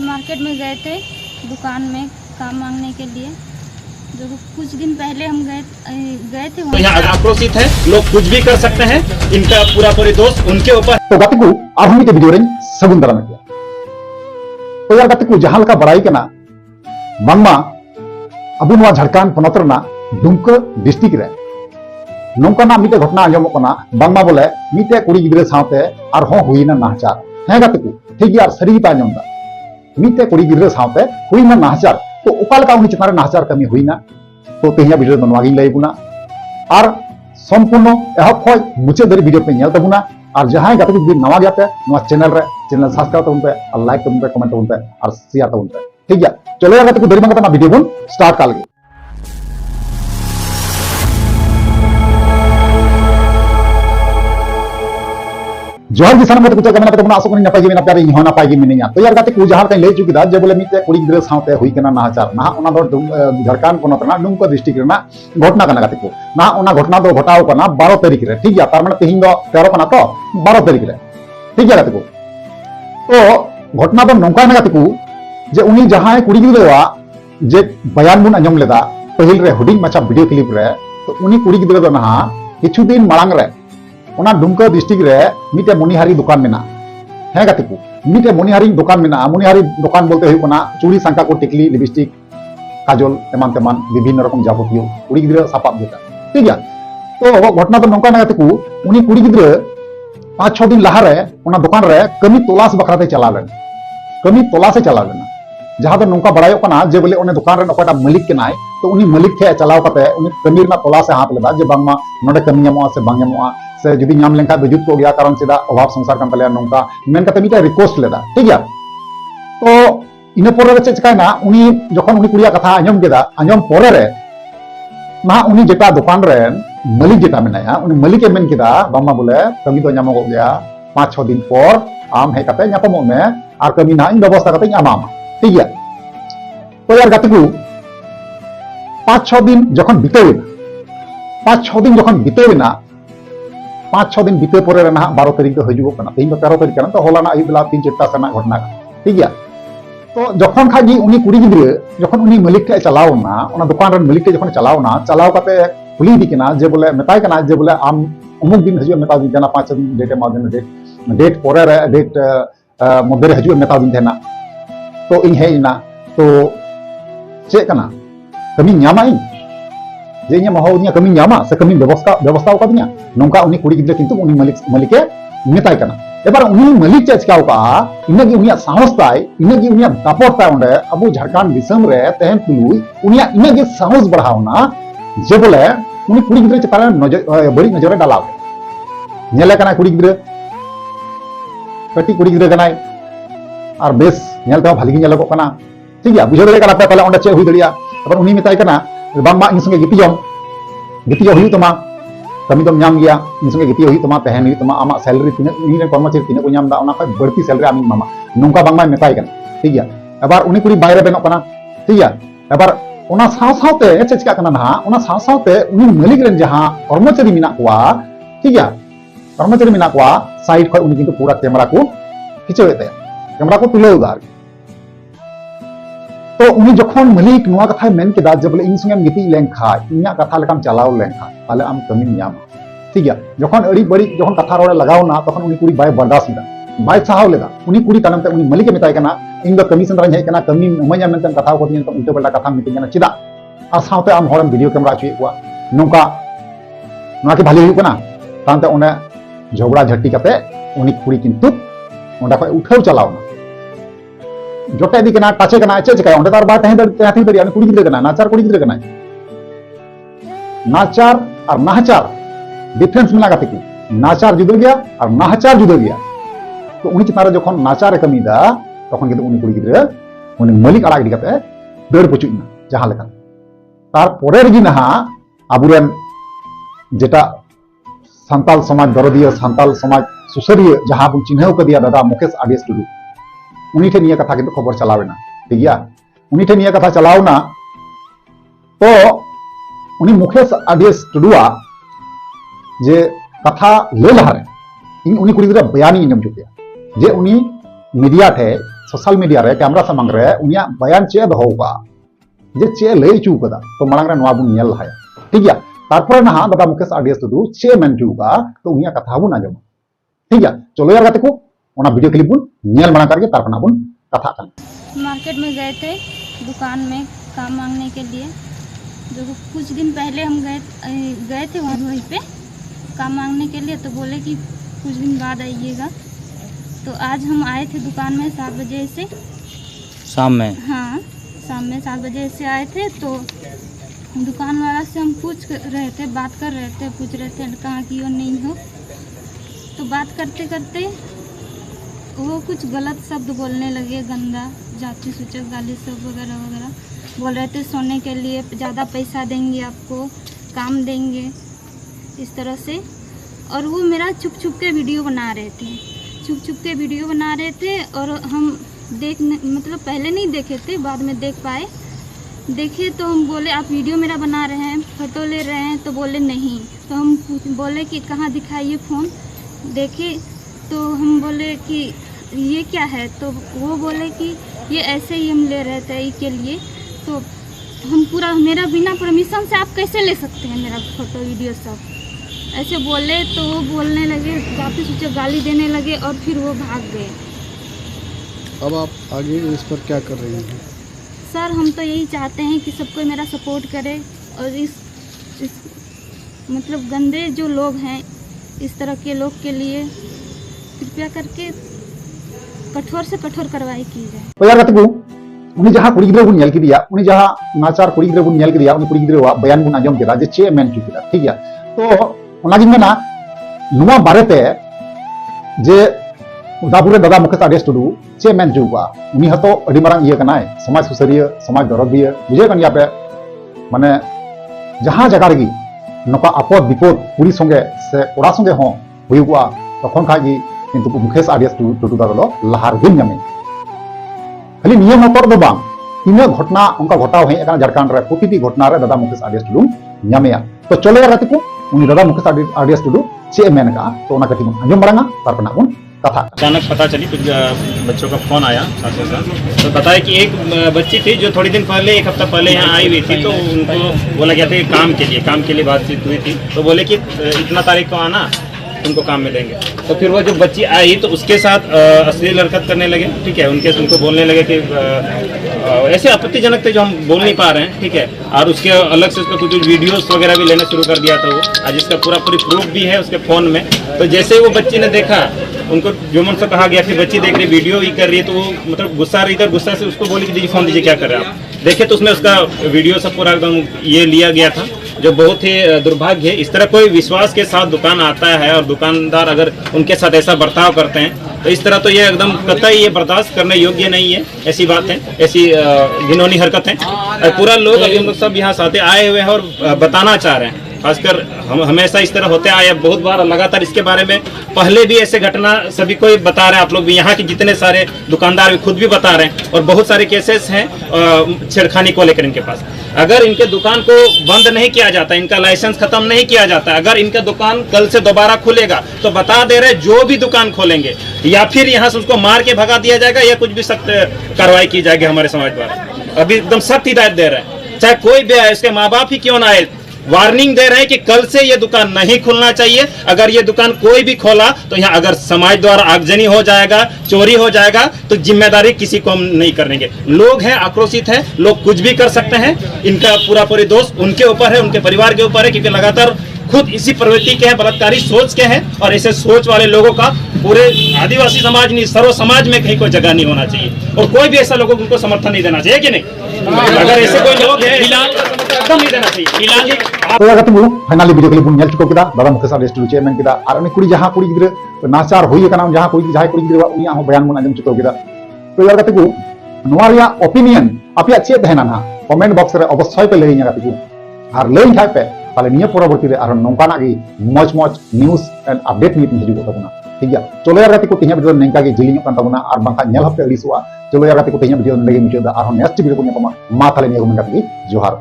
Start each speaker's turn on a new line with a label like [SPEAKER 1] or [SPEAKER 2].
[SPEAKER 1] Market में गए थे दुकान में काम मांगने के लिए। जो कुछ दिन पहले हम गए थे
[SPEAKER 2] तो यहाँ आक्रोशित है, लोग कुछ भी कर सकते हैं, इनका पूरा दोष उनके ऊपर।
[SPEAKER 3] तो गाते को आधुनिक वीडियो रेंज सगुन दाराम किया। तो यार गाते को जहां लका बड़ाई कना बांगमा अबु नवा झारखंड पोनोत रना दुमका डिस्ट्रिक्ट रे नौकाना मिटे घटना आंजमोकना बांगमा बोले मिटे कुड़ी गिद्रे साथे आर हो हुईना नाहचार। हें गाते को ठीक यार सरी ता आंजमदा मिटे कुड़ी गिद्रे साथे हुईना नाहचार। तो उकालका उनी चितारे नाहचार कमी हुईना तो तेहिया वीडियो दो नवागिन लई बुना आर संपूर्ण एहब खय मुचे दरी वीडियो पे नेल तबुना। और जहां गाते को नवा गया पे नवा चैनल सब्सक्राइब तबुन पे और लाइक तबुन पे कमेंट तबुन पे और शेयर तबुन पे ठीक है। चलो यार गाते को दरी मांगता वीडियो बुन स्टार्ट कर लगे। जोहर की सानम गाते को कमेंट पे आसो करी नपाई मेना प्यार इन हो नपाई मिनिया। तो यार गाते को जहां कई लई चुकीदा जे बोले मिटे कुड़ी गिद्रे साथे हुई कना नाहचार ना ओना दो झारखंड पोनोत ना दुमका डिस्ट्रिक्ट रेना घटना कना गाते को ना ओना घटना दो घटाव कना 12 तारीख रे ठीक है। तार माने तेहिं दो 13 कना तो 12 तारीख रे ठीक है गाते को। तो घटना दो नौका ना गाते को जे उनी जहां कुड़ी गिद्रेवा जे बयान बुन आंजम लेदा पहिल रे हुडिंग माछा वीडियो क्लिप रे। तो उनी कुड़ी गिद्रे दो ना किछु दिन मांग रे ओना दुमका डिस्ट्रिक्ट रे मिटे मणिहारी दुकान मेना। हें गाते को मिटे मणिहारी दुकान मेना। मणिहारी दुकान बोलते हुई कोना चूड़ी सांका को टिकली लिपस्टिक काजल एमान तेमान विभिन्न रकम जाबतियो कुड़ी गिद्रे सापाब जेटा ठीक है। तो घटना तो नौका ना गाते को उनी कुड़ी गिद्रे 5-6 दिन लहा रे ओना दुकान रे कमी तलाश बखराते चला लेन कमी तलाशे चला लेना। जहां तो नौका बड़ायो कना जे बोले ओने दुकान रे ओकाटा मालिक केनाय तो उनी मालिक थे चलाव कते उनी कमी रे तलाशे हाथ लेदा जे बांगमा नोडे कमी ᱧᱟᱢᱚᱜᱼᱟ से बांग ᱧᱟᱢᱚᱜᱼᱟ से जुदी ᱧᱟᱢ लेनखा दो जुत को गया कारण सेदा अभाव संसार कान तले नौका मेन कते मिटा रिक्वेस्ट लेदा ठीक है। तो इने पोरे रे चेकायना उनी जखन उनी कुड़िया कथा आंजम केदा आंजम पोरे रे ना उनी जेटा दुकान रे मालिक जेटा मेनाया उनी मालिक मेन केदा बांगमा बोले कमी तो ᱧᱟᱢᱚᱜ गया 5-6 दिन पर आम हे कते ᱧᱟᱯᱟᱢᱚᱜ मे आर कमी ना इन व्यवस्था कते आमामा ठीक है। तो यार गाते को 5-6 दिन जखन बीतेना 5-6 दिन जखन बीतेना 5-6 दिन बीते पर ना 12 तारीख तो हजूग तेज 13 तारीख तो हलाना आयुब बेला 3-4 सेना घटना ठीक है। तो जखन खागी उनी कुड़ी गिद्रे जखन उनी मालिक टे चलावना ओना दुकान रन मालिक टे जखन चलावना चलाव कते कुली दी कना जे बोले मेताय कना जे बोले आम अमुक दिन हजूग मेता दिन देना 5 दिन डेट मा दिन डेट पर रे डेट मध्य हजूग मेता दिन देना। तो इन हेना तो चे कना कमी ᱧᱟᱢᱟ ᱤᱧ जे ᱤᱧ ᱢᱚᱦᱚ कमी ᱧᱟᱢᱟ से कमी व्यवस्था कदिया नौका उनी कुड़ी गिद्रे किंतु उनी मालिके मेताय कना। एबार उनी मालिक चे चिकाव का इनगी उनिया साहस ताय इनगी उनिया दापट ताय ओंडे अबु झारखंड दिसम रे तेहन तुलुई उनिया इनगी साहस बढ़ावना जे बोले उनी कुड़ी गिद्रे चितारे बड़ी नजर डालाव नेले कना कुड़ी गिद्रे कटी कुड़ी गिद्रे कनाय और बेस नेलते भाली गे नेलको कना ठीक है। बुझे दरे कना पे पहले ओंडे चे हुई दरिया एबार उनी मेताय कना बांगमा इन संगे गितिजो हुई तमा कमी दम नाम गया इन संगे गितिजो हुई तमा तहन हुई तमा आमा सैलरी तिना इन कर्मचारी तिना को नाम दा ओना खय बढ़ती सैलरी आमी मामा नौका बांगमा मेताय कना ठीक है। एबार उनी कुड़ी बायरे बेनो कना ठीक है। एबार ओना सावते चे चिका कना ना ओना सावते उनी मालिक रेन जहां कर्मचारी मिना कोआ ठीक है कर्मचारी मिना कोआ साइड खय उनी किंतु पूरा कैमरा को खिचवेते कैमरा को तुलेदा। तो उनी जखन मालिक नोआ कथा मेन केदा जे बोले इन संगे गिति लेंखा इन्या कथा लेकाम चलाव लेंखा ताले आम कमी ᱧᱟᱢᱟ ठीक है। जखन अड़ी बड़ी जखन कथा रोड़े लगावना तखन उनी कुड़ी बाय बर्दाश्त बाय साहाव लेदा उनी कुड़ी तानमते उनी मालिक मेताय कना इन दो कमी सेंद्रा हेज कना कमी मanya मेनते कथा को दिन तो उल्टा पल्टा कथा मिटिंग कना चिदा आ सावते आम हरम वीडियो कैमरा चुई को नौका नोआ के भाली हुई कना तानते ओने झगड़ा झट्टी कते उनी कुड़ी किंतु ओंडा खय उठाव चलावना जोटे दी कना टाचे कना चे चिकाय ओंडे तार बा तहे दरिया कुड़ी गिद्रे कना नाचार कुड़ी गिद्रे कना नाचार और नाहचार डिफरेंस मेना गाते की नाचार जुदा गया और नाहचार जुदा गया। तो उनी चितारे जखन नाचार कमी दा तखन किंतु उनी कुड़ी गिद्रे उनी मालिक आड़ा गिडी कते दर पचुइना जहां लेका तार परे रगी नहा आबुरेन जेटा सांताल समाज दरदिया सांताल समाज सुसरिया जहां बुन चिन्हव कदिया दादा मुकेश आदेश टुडू उनी ठे निया कथा किंतु खबर चलावेना ठीक है। उनी ठे निया कथा चलावना तो उनी मुकेश आदेश टुडुआ जे कथा ले लहारे इन उनी कुड़ी गिद्रा बयानी इनम जुटिया जे उनी मीडिया ठे सोशल मीडिया रे कैमरा सामंग रे उनिया बयान चे दहो का जे चे लई चू कदा तो मांग रे नवा बुन नेल लहाया ठीक गया तारपर ना दादा मुकेश आरडीएस टुडू चे मेन चू का तो उनिया कथा बुन आजम ठीक गया चलो यार गाते को ओना वीडियो क्लिप बुन नेल बना करके तारपर ना बुन कथा कर
[SPEAKER 1] मार्केट में गए थे दुकान में काम मांगने के लिए। जो कुछ दिन पहले हम गए थे वहीं पे काम मांगने के लिए, तो बोले कि कुछ दिन बाद आइएगा। तो आज हम आए थे दुकान में 7 बजे से
[SPEAKER 4] शाम में।
[SPEAKER 1] हाँ, शाम में 7 बजे से आए थे। तो दुकान वाला से हम पूछ रहे थे, बात कर रहे थे, पूछ रहे थे कहाँ की हो नहीं हो। तो बात करते करते वो कुछ गलत शब्द बोलने लगे, गंदा जाति सूचक गाली सब वगैरह वगैरह बोल रहे थे। सोने के लिए ज़्यादा पैसा देंगे आपको, काम देंगे, इस तरह से। और वो मेरा छुप छुप के वीडियो बना रहे थे, छुप छुप के वीडियो बना रहे थे। और हम मतलब पहले नहीं देखे थे, बाद में देख पाए। देखे तो हम बोले आप वीडियो मेरा बना रहे हैं, फ़ोटो ले रहे हैं? तो बोले नहीं। तो हम बोले कि कहाँ दिखाइए फ़ोन। देखे तो हम बोले कि ये क्या है? तो वो बोले कि ये ऐसे ही हम ले रहे थे ई के लिए। तो हम पूरा मेरा बिना परमिशन से आप कैसे ले सकते हैं मेरा फ़ोटो वीडियो सब, ऐसे बोले। तो वो बोलने लगे, जाति सूचक गाली देने लगे और फिर वो भाग गए।
[SPEAKER 5] अब आप आगे इस पर क्या कर रही हैं?
[SPEAKER 1] सर हम तो यही चाहते हैं कि सबको मेरा सपोर्ट करे और इस मतलब गंदे जो लोग हैं, इस तरह के लोग के लिए कृपया करके कठोर से कठोर कार्रवाई की जाए।
[SPEAKER 3] तो यार गाते को उनी जहां कुड़ी गिद्रा बुन नेल किदिया, उनी जहां नाचार कुड़ी गिद्रा बुन नेल किदिया, उनी कुड़ी गिद्रा वा बयान बुन आजम केदा जे चे मेन चु केदा ठीक गया। तो ओनागिन मेना नुवा बारेते जे दापुरे दादा मुकेश आरडीएस टुडू चे मेन चुवा उनी हतो अडी मारांग इया कनाय, समाज सुसरिया, समाज दरदिया बुझे कन यापे माने जहां जगह रगी नका आपद विपद कुड़ी संगे से कोड़ा संगे हो हुयुवा तखन खागी किंतु मुकेश आरडीएस टुडू दादो लहार गुन नामे खाली निये मतर दो बांग तीना घटना उनका घटाव है एकान झारखंड रे प्रतिटी घटना रे दादा मुकेश आरडीएस टुडू नामेया। तो चलो यार गाते को उनी दादा मुकेश आरडीएस टुडू चे मेन का तो ओना कति आंजम मारांगा तारपर ना बुन कथा।
[SPEAKER 2] अचानक पता चली, कुछ बच्चों का फोन आया साथ के साथ, तो बताया कि एक बच्ची थी जो थोड़ी दिन पहले, 1 हफ्ता पहले यहाँ आई हुई थी। तो उनको बोला गया था कि काम के लिए बातचीत हुई थी। तो बोले कि इतना तारीख को आना, उनको काम मिलेंगे। तो फिर वो जो बच्ची आई तो उसके साथ अश्लील हरकत करने लगे, ठीक है। उनको बोलने लगे कि ऐसे आपत्तिजनक थे जो हम बोल नहीं पा रहे हैं, ठीक है। और उसके अलग से उसका कुछ वीडियोस वगैरह भी लेना शुरू कर दिया था वो, आज इसका पूरी प्रूफ भी है उसके फ़ोन में। तो जैसे ही वो बच्ची ने देखा, उनको जो मन से कहा गया कि बच्ची देख रही, वीडियो भी कर रही है, तो वो मतलब गुस्सा रही थी। गुस्सा से उसको बोली कि दीजिए फ़ोन दीजिए, क्या कर रहे हैं आप। देखे तो उसमें उसका वीडियो सब पूरा एकदम ये लिया गया था, जो बहुत ही दुर्भाग्य है। इस तरह कोई विश्वास के साथ दुकान आता है और दुकानदार अगर उनके साथ ऐसा बर्ताव करते हैं, तो इस तरह तो ये एकदम कतई ये बर्दाश्त करने योग्य नहीं है। ऐसी बात है, ऐसी घिनौनी हरकत है। पूरा लोग अभी हम लोग सब यहाँ साथ आए हुए हैं और बताना चाह रहे हैं। खासकर हम हमेशा इस तरह होते आए, बहुत बार लगातार इसके बारे में पहले भी ऐसे घटना सभी को बता रहे हैं। आप लोग भी, यहाँ के जितने सारे दुकानदार भी खुद भी बता रहे हैं, और बहुत सारे केसेस हैं छेड़खानी को लेकर इनके पास। अगर इनके दुकान को बंद नहीं किया जाता, इनका लाइसेंस खत्म नहीं किया जाता, अगर इनका दुकान कल से दोबारा खुलेगा, तो बता दे रहे जो भी दुकान खोलेंगे या फिर यहाँ से उसको मार के भगा दिया जाएगा या कुछ भी सख्त कार्रवाई की जाएगी हमारे समाज द्वारा। अभी एकदम सख्त हिदायत दे रहे हैं, चाहे कोई भी आए, उसके माँ बाप ही क्यों ना आए, वार्निंग दे रहे हैं कि कल से ये दुकान नहीं खुलना चाहिए। अगर ये दुकान कोई भी खोला तो यहाँ अगर समाज द्वारा आगजनी हो जाएगा, चोरी हो जाएगा, तो जिम्मेदारी किसी को हम नहीं करेंगे। लोग हैं, आक्रोशित हैं, लोग कुछ भी कर सकते हैं। इनका पूरी दोष उनके ऊपर है, उनके परिवार के ऊपर है, क्योंकि लगातार खुद इसी प्रवृत्ति के हैं, बलात्कारी सोच के हैं। और ऐसे सोच वाले लोगों का पूरे आदिवासी समाज नहीं, सर्व समाज में कहीं कोई जगह नहीं होना चाहिए। और कोई भी ऐसा लोगों को उनको समर्थन नहीं देना चाहिए, कि नहीं? अगर ऐसे कोई लोग हैं, एकदम नहीं देना चाहिए फिलहाल।
[SPEAKER 3] तो यार गाते को फाइनली वीडियो क्लिप बुन नेल चुको केदा दादा मुकेश आरडीएस टुडू चे मेन केदा और उनी कुड़ी जहां कुड़ी गिद्रा नाचार होई कना जहां कुड़ी गिद्रा उनी हो बयान बुन आजम चुको केदा। तो यार गाते को नोवा रिया ओपिनियन आपिया चे तहना ना कमेंट बॉक्स रे अवश्य पे लई गाते को और लई खाय पे ताले निया परवर्ती रे और नोंकाना गी मौज न्यूज़ एंड अपडेट नीति हिजुगो तबना ठीक गया। चलो यार गाते को तिहा वीडियो नेंका गे जिलिंग कान तबना और बांका नेल हपे अड़ीसवा। चलो यार गाते को तिहा वीडियो नेगे मुचादा और नेक्स्ट वीडियो को नेपमा मा ताले निया को मेंगा जोहार।